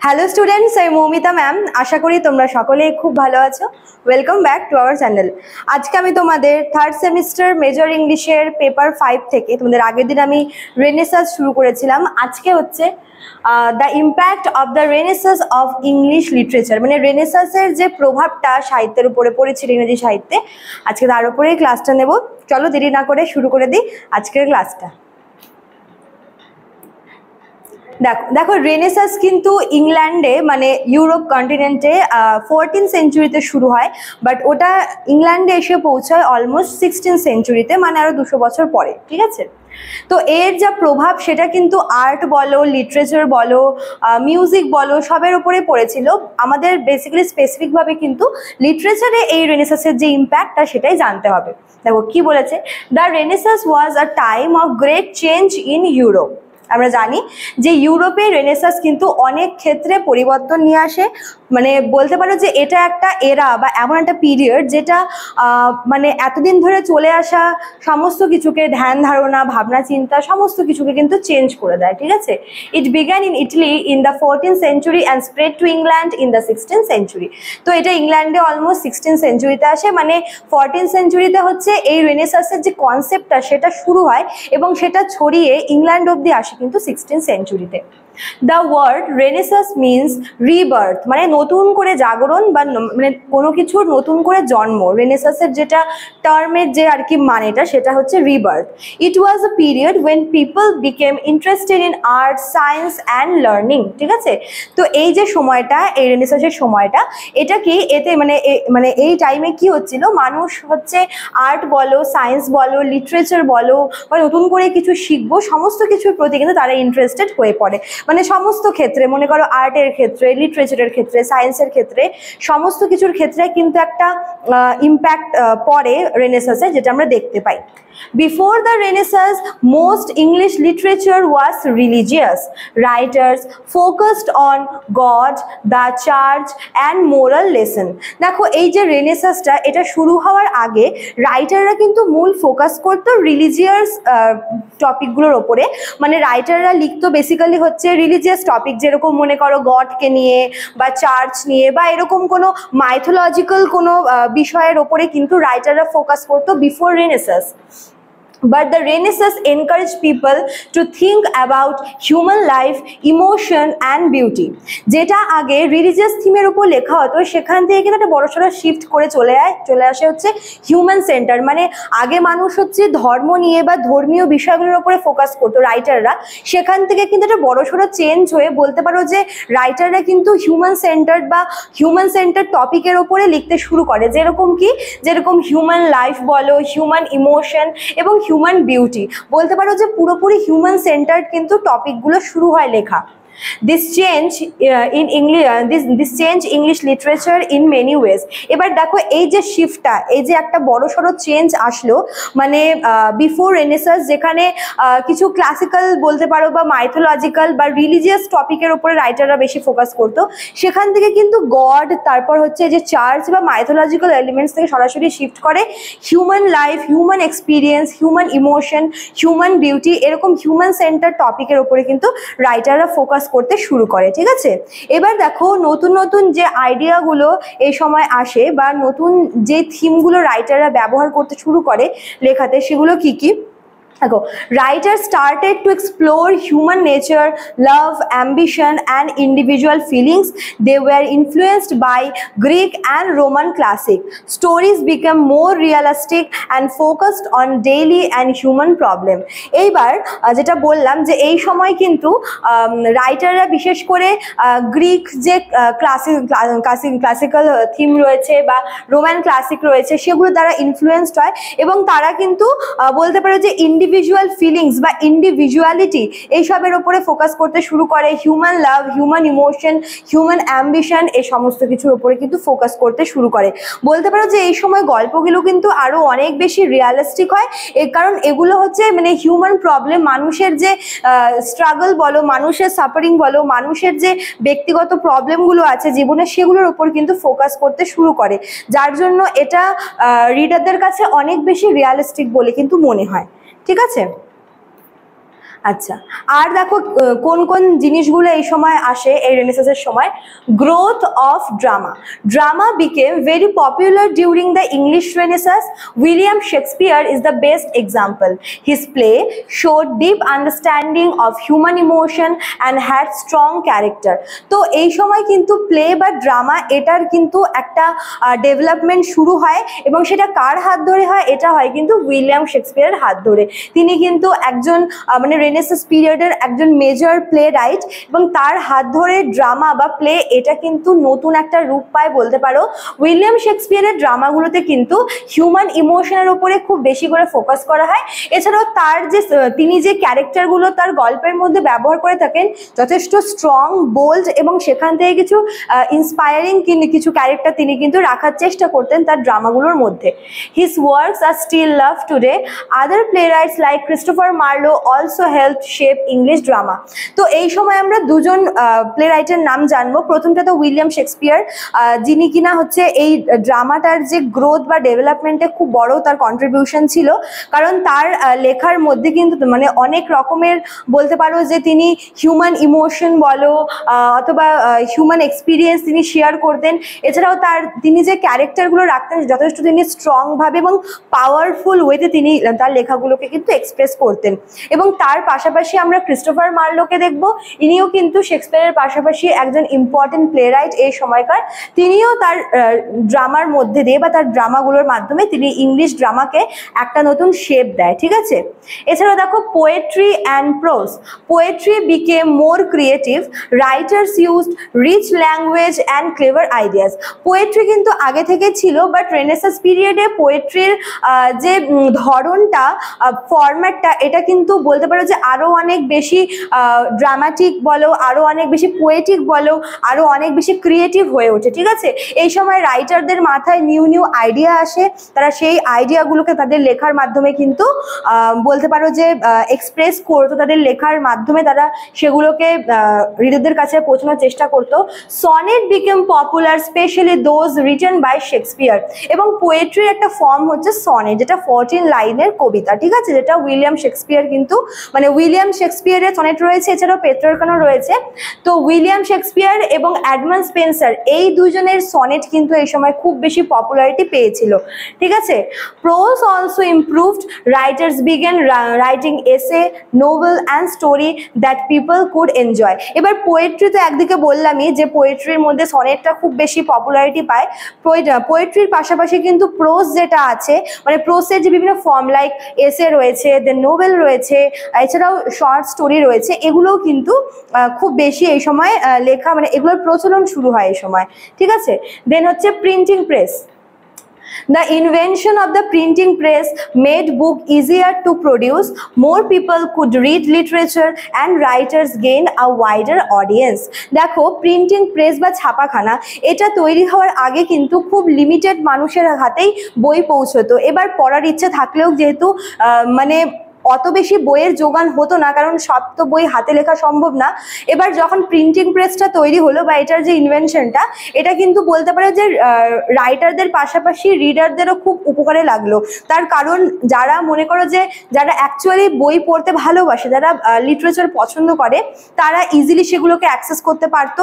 Hello students, আমি Moumita ma'am. আশা করি তোমরা সকলেই খুব ভালো আছো। Welcome back to our channel. আজকে আমি তোমাদের থার্ড সেমিস্টার মেজর ইংলিশের পেপার 5 থেকে, তোমাদের আগের দিন আমি রেনেসাস শুরু করেছিলাম, আজকে হচ্ছে the impact of the Renaissance of English literature, মানে রেনেসাসের যে প্রভাবটা সাহিত্যের উপরে পড়েছিল, ইংরেজি সাহিত্যে, আজকে তার উপরেই ক্লাসটা নেব। চলো দেরি না করে শুরু করে দিই আজকের ক্লাসটা। দেখো রেনেসাস কিন্তু ইংল্যান্ডে, মানে ইউরোপ কন্টিনেন্টে 14th সেঞ্চুরিতে শুরু হয়, বাট ওটা ইংল্যান্ডে এসে পৌঁছায় অলমোস্ট 16th সেঞ্চুরিতে, মানে আরো 200 বছর পরে। ঠিক আছে, তো এর যা প্রভাব সেটা কিন্তু আর্ট বলো, লিটারেচার বলো, মিউজিক বলো, সবের উপরে পড়েছিল। আমাদের বেসিক্যালি স্পেসিফিকভাবে কিন্তু লিটারেচারে এই রেনেসাসের যে ইম্প্যাক্টটা সেটাই জানতে হবে। দেখো কি বলেছে, the Renaissance was a time of great change in Europe. আমরা জানি যে ইউরোপে রেনেসাস কিন্তু অনেক ক্ষেত্রে পরিবর্তন নিয়ে আসে, মানে বলতে পারো যে এটা একটা এরা বা এমন একটা পিরিয়ড যেটা মানে এতদিন ধরে চলে আসা সমস্ত কিছুকে, ধ্যান ধারণা, ভাবনা চিন্তা, সমস্ত কিছুকে কিন্তু চেঞ্জ করে দেয়। ঠিক আছে, it began in Italy in the 14th century and spread to England in the 16th century. তো এটা ইংল্যান্ডে অলমোস্ট 16th সেঞ্চুরিতে আসে, মানে 14th সেঞ্চুরিতে হচ্ছে এই রেনেসাসের যে কনসেপ্টটা সেটা শুরু হয় এবং সেটা ছড়িয়ে ইংল্যান্ড অব্দি আসে কিন্তু 16th সেঞ্চুরিতে। The word renaissance means rebirth, মানে নতুন করে জাগরণ বা মানে কোনো কিছুর নতুন করে জন্ম। রেনেসাসের যেটা টার্মের যে আর কি মানেটা, সেটা হচ্ছে rebirth. It was a period when people became interested in art, science and learning. ঠিক আছে, তো এই যে সময়টা, এই রেনেসাসের সময়টা, এটা কি এতে মানে এই টাইমে কি হচ্ছিল, মানুষ হচ্ছে আর্ট বলো, সায়েন্স বলো, লিটারেচার বলো, বা নতুন করে কিছু শিখবো, সমস্ত কিছুর প্রতি কিন্তু তারা ইন্টারেস্টেড হয়ে পড়ে। মানে সমস্ত ক্ষেত্রে, মনে করো আর্টের ক্ষেত্রে, লিটারেচারের ক্ষেত্রে, সায়েন্সের ক্ষেত্রে, সমস্ত কিছুর ক্ষেত্রে কিন্তু একটা ইম্প্যাক্ট পড়ে রেনেসাসে, যেটা আমরা দেখতে পাই। Before the Renaissance, most English literature was religious. Writers focused on God, the church and moral lesson. দেখো এই যে রেনেসাসটা, এটা শুরু হওয়ার আগে রাইটাররা কিন্তু মূল ফোকাস করতো রিলিজিয়াস টপিকগুলোর ওপরে। মানে রাইটাররা লিখতো বেসিক্যালি হচ্ছে রিলিজিয়াস টপিক, যেরকম মনে করো গডকে নিয়ে বা চার্চ নিয়ে বা এরকম কোনো মাইথোলজিক্যাল কোনো বিষয়ের ওপরে কিন্তু রাইটাররা ফোকাস করতো before Renaissance. But the Renaissance encouraged people to think about human life, emotion and beauty. যেটা আগে রিলিজিয়াস থিমের উপর লেখা হতো, সেখান থেকে কিন্তু একটা বড়সড় শিফট করে চলে আসে হচ্ছে হিউম্যান সেন্টার। মানে আগে মানুষ হচ্ছে ধর্ম নিয়ে বা ধর্মীয় বিষয়গুলোর উপরে ফোকাস করতো রাইটাররা, সেখান থেকে কিন্তু একটা বড়সড় চেঞ্জ হয়ে বলতে পারো যে রাইটাররা কিন্তু হিউম্যান সেন্টার্ড বা হিউম্যান সেন্টার টপিকের ওপরে লিখতে শুরু করে। যেরকম হিউম্যান লাইফ বলো, হিউম্যান ইমোশন এবং হিউম্যান বিউটি, বলতে পারো যে পুরোপুরি হিউম্যান সেন্টার্ড কিন্তু টপিকগুলো শুরু হয় লেখা। This change English literature in many ways. এবার দেখো এই যে শিফটটা, এই যে একটা বড়সড় চেঞ্জ আসলো, মানে বিফোর রেনেসাস যেখানে কিছু ক্লাসিক্যাল বলতে পারো বা মাইথোলজিক্যাল বা রিলিজিয়াস টপিকের উপরে রাইটাররা বেশি ফোকাস করতো, সেখান থেকে কিন্তু গড, তারপর হচ্ছে যে চার্চ বা মাইথোলজিক্যাল এলিমেন্টস থেকে সরাসরি শিফট করে human life, human experience, human emotion, human beauty, এরকম হিউম্যান সেন্টার টপিকের উপরে কিন্তু রাইটাররা ফোকাস করতে শুরু করে। ঠিক আছে, এবার দেখো নতুন নতুন যে আইডিয়াগুলো এই সময় আসে বা নতুন যে থিমগুলো রাইটাররা ব্যবহার করতে শুরু করে লেখাতে, সেগুলো কি কি দেখো। Writers started to explore human nature, love, ambition and individual feelings. They were influenced by Greek and Roman classic. Stories became more realistic and focused on daily and human problem. এইবার যেটা বললাম যে এই সময় কিন্তু রাইটাররা বিশেষ করে গ্রিক যে ক্লাসিক্যাল থিম রয়েছে বা রোমান ক্লাসিক রয়েছে, সেগুলো দ্বারা ইনফ্লুয়েন্সড হয় এবং তারা কিন্তু বলতে পারো যে ইন্ডিভিজুয়াল ফিলিংস বা ইন্ডিভিজুয়ালিটি এইসবের ওপরে ফোকাস করতে শুরু করে। হিউম্যান লাভ, হিউম্যান ইমোশন, হিউম্যান অ্যাম্বিশন, এই সমস্ত কিছুর ওপরে কিন্তু ফোকাস করতে শুরু করে। বলতে পারো যে এই সময় গল্পগুলো কিন্তু আরও অনেক বেশি রিয়ালিস্টিক হয়, কারণ এগুলো হচ্ছে মানে হিউম্যান প্রবলেম, মানুষের যে স্ট্রাগল বলো, মানুষের সাফারিং বলো, মানুষের যে ব্যক্তিগত প্রবলেমগুলো আছে জীবনে, সেগুলোর ওপর কিন্তু ফোকাস করতে শুরু করে, যার জন্য এটা রিডারদের কাছে অনেক বেশি রিয়ালিস্টিক বলে কিন্তু মনে হয়। ঠিক আছে, আচ্ছা, আর দেখো কোন কোন জিনিসগুলো এই সময় আসে এই রেনেসাঁসের সময়। Growth of drama. Drama became very popular during the English renaissance. William Shakespeare is the best example. His play showed deep understanding of human emotion and had strong character. তো এই সময় কিন্তু প্লে বা ড্রামা এটার কিন্তু একটা development শুরু হয়, এবং সেটা কার হাত ধরে হয়? এটা হয় কিন্তু উইলিয়াম শেক্সপিয়ারের হাত ধরে। তিনি কিন্তু একজন মানে রেনেসাঁস পিরিয়ডের একজন মেজর প্লে রাইট, এবং তার হাত ধরে ড্রামা বা প্লে এটা কিন্তু নতুন একটা রূপ পায় বলতে পারো। উইলিয়াম শেক্সপিয়ারের ড্রামাগুলোতে কিন্তু হিউম্যান ইমোশনের উপরে খুব বেশি করে ফোকাস করা হয়। এছাড়াও তার যে তিনি যে ক্যারেক্টারগুলো তার গল্পের মধ্যে ব্যবহার করে থাকেন যথেষ্ট স্ট্রং, বোল্ড, এবং সেখান থেকে কিছু ইন্সপায়ারিং কিছু ক্যারেক্টার তিনি কিন্তু রাখার চেষ্টা করতেন তার ড্রামাগুলোর মধ্যে। His works are still love today. Other playwrights like Christopher Marlowe also help shape English drama. তো এই সময় আমরা দুজন প্লে রাইটের নাম জানবো। প্রথমটা তো উইলিয়াম শেক্সপিয়ার, যিনি কিনা হচ্ছে এই ড্রামাটার যে গ্রোথ বা ডেভেলপমেন্টে খুব বড় তার কন্ট্রিবিউশন ছিল, কারণ তার লেখার মধ্যে কিন্তু মানে অনেক রকমের বলতে পারো যে তিনি হিউম্যান ইমোশন বলো অথবা হিউম্যান এক্সপিরিয়েন্স তিনি শেয়ার করতেন। এছাড়াও তিনি যে ক্যারেক্টারগুলো রাখতেন যথেষ্ট তিনি স্ট্রংভাবে এবং পাওয়ারফুল ওয়েতে তিনি তার লেখাগুলোকে কিন্তু এক্সপ্রেস করতেন। এবং তার পাশাপাশি আমরা ক্রিস্টোফার মার্লোকে দেখব। ইনিও কিন্তু শেক্সপিয়ারের পাশাপাশি একজন ইম্পর্টেন্ট প্লে রাইট এই সময়কার। তিনিও তার ড্রামার মধ্যে দিয়ে বা তার ড্রামাগুলোর মাধ্যমে তিনি ইংলিশ ড্রামাকে একটা নতুন শেপ দেয়, ঠিক আছে। এছাড়াও দেখো poetry and prose. Poetry became more creative. Writers used rich language and clever ideas. Poetry কিন্তু আগে থেকে ছিল, বাট রেনেসাঁস পিরিয়ডে পোয়েট্রির যে ধরনটা, ফরম্যাটটা, এটা কিন্তু বলতে পারো যে আরও অনেক বেশি ড্রামাটিক বলো, আরও অনেক বেশি পোয়েটিক বলো, আরও অনেক বেশি ক্রিয়েটিভ হয়ে ওঠে, ঠিক আছে। এই সময় রাইটারদের মাথায় নিউ নিউ আইডিয়া আসে, তারা সেই আইডিয়াগুলোকে তাদের লেখার মাধ্যমে কিন্তু বলতে পারো যে এক্সপ্রেস করতো, তাদের লেখার মাধ্যমে তারা সেগুলোকে রিডারদের কাছে পৌঁছানোর চেষ্টা করতো। Sonnet became popular, especially those written by Shakespeare. এবং পোয়েট্রির একটা ফর্ম হচ্ছে সনেট, যেটা 14 লাইনের কবিতা, ঠিক আছে, যেটা উইলিয়াম শেক্সপিয়ার কিন্তু মানে উইলিয়াম শেক্সপিয়ারের সনেট রয়েছে, এছাড়াও পেট্রার্কানও রয়েছে। তো উইলিয়াম শেক্সপিয়ার এবং এডমান্ড স্পেন্সার এই দুজনের সনেট কিন্তু এই সময় খুব বেশি পপুলারিটি পেয়েছিল, ঠিক আছে। Prose also improved. Writers began writing essay, novel and story that people could enjoy. এবার পোয়েট্রি তো একদিকে বললামই যে পোয়েট্রির মধ্যে সনেটটা খুব বেশি পপুলারিটি পায়। পোয়েট্রির পাশাপাশি কিন্তু প্রোজ যেটা আছে, মানে প্রোজের যে বিভিন্ন ফর্ম লাইক এসে রয়েছে, দেন নোভেল রয়েছে, এছাড়াও শর্ট স্টোরি রয়েছে, এগুলোও কিন্তু খুব বেশি এই সময় লেখা, মানে এগুলোর প্রচলন শুরু হয় এই সময়, ঠিক আছে। দেন হচ্ছে printing press. The invention of the printing press made book easier to produce. More people could read literature and writers gained a wider audience. দেখো প্রিন্টিং প্রেস বা ছাপাখানা এটা তৈরি হওয়ার আগে কিন্তু খুব লিমিটেড মানুষের হাতেই বই পৌঁছতো। এবার পড়ার ইচ্ছে থাকলেও যেহেতু মানে অত বেশি বইয়ের যোগান হতো না, কারণ সব তো বই হাতে লেখা সম্ভব না। এবার যখন প্রিন্টিং প্রেসটা তৈরি হলো বা এটার যে ইনভেনশনটা, এটা কিন্তু বলতে পারে যে রাইটারদের পাশাপাশি রিডারদেরও খুব উপকারে লাগলো। তার কারণ যারা মনে করো যে যারা অ্যাকচুয়ালি বই পড়তে ভালোবাসে, যারা লিটারেচার পছন্দ করে, তারা ইজিলি সেগুলোকে অ্যাক্সেস করতে পারতো,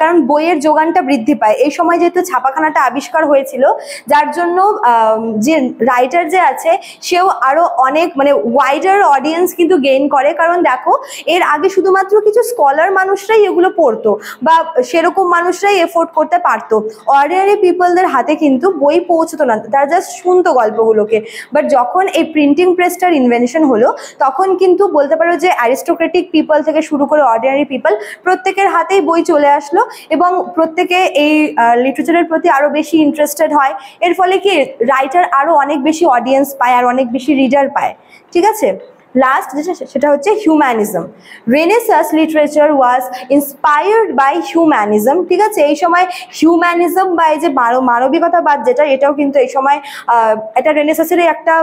কারণ বইয়ের যোগানটা বৃদ্ধি পায়। এই সময় যেহেতু ছাপাখানাটা আবিষ্কার হয়েছিল, যার জন্য যে রাইটার যে আছে সেও আরও অনেক মানে ওয়াইডার অডিয়েন্স কিন্তু গেইন করে। কারণ দেখো এর আগে শুধুমাত্র কিছু স্কলার মানুষরাই এগুলো পড়তো বা সেরকম মানুষরাই এফোর্ড করতে পারতো। অর্ডিনারি পিপলদের হাতে কিন্তু বই পৌঁছতো না, তারা জাস্ট শুনতো গল্পগুলোকে। বাট যখন এই প্রিন্টিং প্রেসটার ইনভেনশন হলো, তখন কিন্তু বলতে পারো যে অ্যারিস্টোক্রেটিক পিপল থেকে শুরু করে অর্ডিনারি পিপল প্রত্যেকের হাতেই বই চলে আসলো, এবং প্রত্যেকে এই লিটারেচারের প্রতি আরও বেশি ইন্টারেস্টেড হয়। এর ফলে কি রাইটার আরও অনেক বেশি অডিয়েন্স পায় আর অনেক বেশি রিডার পায়, ঠিক আছে। লাস্ট যেটা সেটা হচ্ছে humanism. Renaissance literature was inspired by humanism, ঠিক আছে। এই সময় হিউম্যানিজম বা এই যে মানবিকতাবাদ যেটা, এটাও কিন্তু এই সময় এটা রেনেসাঁসেরই একটা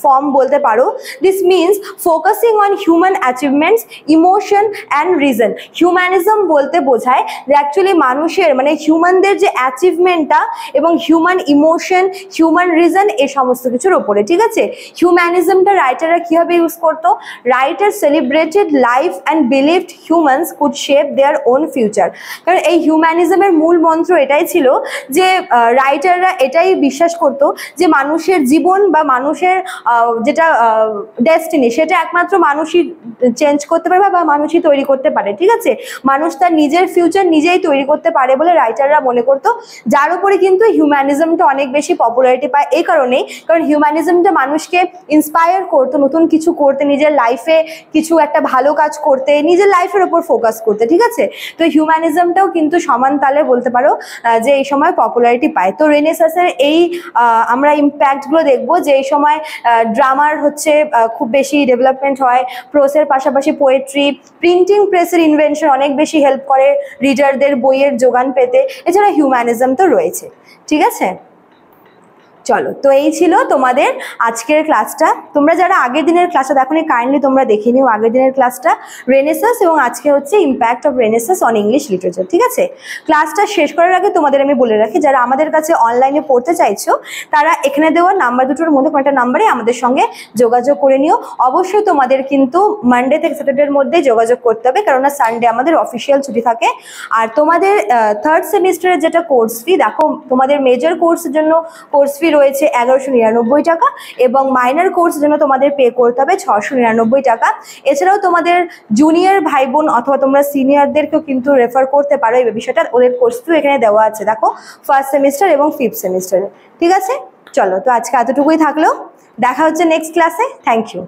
ফর্ম বলতে পারো। This means focusing on human achievements, emotion and reason. Humanism বলতে বোঝায় যে অ্যাকচুয়ালি মানুষের মানে হিউম্যানদের যে অ্যাচিভমেন্টটা এবং হিউম্যান ইমোশন, হিউম্যান রিজন, এই সমস্ত কিছুর ওপরে, ঠিক আছে। হিউম্যানিজমটা রাইটাররা কীভাবে ইউজ ইউজ করতো, writer celebrated life and believed humans could shape their own future. কারণ এই হিউম্যানিজমের মূল মন্ত্র এটাই ছিল যে রাইটাররা এটাই বিশ্বাস করতো যে মানুষের জীবন বা মানুষের যেটা ডেস্টিনি সেটা একমাত্র মানুষই চেঞ্জ করতে পারে বা মানুষই তৈরি করতে পারে, ঠিক আছে? মানুষ তার নিজের ফিউচার নিজেই তৈরি করতে পারে বলে রাইটাররা মনে করতো। যার উপরে কিন্তু হিউম্যানিজমটা অনেক বেশি পপুলারিটি পায় এই কারণেই, কারণ হিউম্যানিজমটা মানুষকে ইন্সপায়ার করতো নতুন কিছু করতে, নিজের লাইফে কিছু একটা ভালো কাজ করতে, নিজের লাইফের ওপর ফোকাস করতে, ঠিক আছে? তো হিউম্যানিজমটাও কিন্তু সমান তালে বলতে পারো যে এই সময় পপুলারিটি পায়। তো রেনেসাসের এই আমরা ইম্প্যাক্টগুলো দেখবো যে এই সময় ড্রামার হচ্ছে খুব বেশি ডেভেলপমেন্ট হয়, প্রোসের পাশাপাশি পোয়েট্রি, প্রিন্টিং প্রেসের ইনভেনশন অনেক বেশি হেল্প করে রিডারদের বইয়ের যোগান পেতে। এছাড়া হিউম্যানিজম তো রয়েছে, ঠিক আছে? চলো, তো এই ছিল তোমাদের আজকের ক্লাসটা। তোমরা যারা আগের দিনের ক্লাসটা দেখোনি কাইন্ডলি তোমরা দেখে নিও আগের দিনের ক্লাসটা, রেনেসাস, এবং আজকে হচ্ছে impact of Renaissance on English literature, ঠিক আছে? ক্লাসটা শেষ করার আগে তোমাদের আমি বলে রাখি, যারা আমাদের কাছে অনলাইনে পড়তে চাইছো তারা এখানে দেওয়া নাম্বার দুটোর মধ্যে কোনো একটা নাম্বারে আমাদের সঙ্গে যোগাযোগ করে নিও। অবশ্যই তোমাদের কিন্তু মানডে থেকে স্যাটারডের মধ্যেই যোগাযোগ করতে হবে, কেননা সানডে আমাদের অফিসিয়াল ছুটি থাকে। আর তোমাদের থার্ড সেমিস্টারের যেটা কোর্স ফি, দেখো তোমাদের মেজর কোর্সের জন্য কোর্স ফি রয়েছে 1199 টাকা, এবং মাইনর কোর্সের জন্য তোমাদের পে করতে হবে 699 টাকা। এছাড়াও তোমাদের জুনিয়র ভাই বোন অথবা তোমরা সিনিয়রদেরকেও কিন্তু রেফার করতে পারো এই বিষয়টা, ওদের কোর্স ফিও এখানে দেওয়া আছে দেখো, ফার্স্ট সেমিস্টার এবং ফিফথ সেমিস্টারে, ঠিক আছে? চলো, তো আজকে এতটুকুই থাকলো, দেখা হচ্ছে নেক্সট ক্লাসে। Thank you.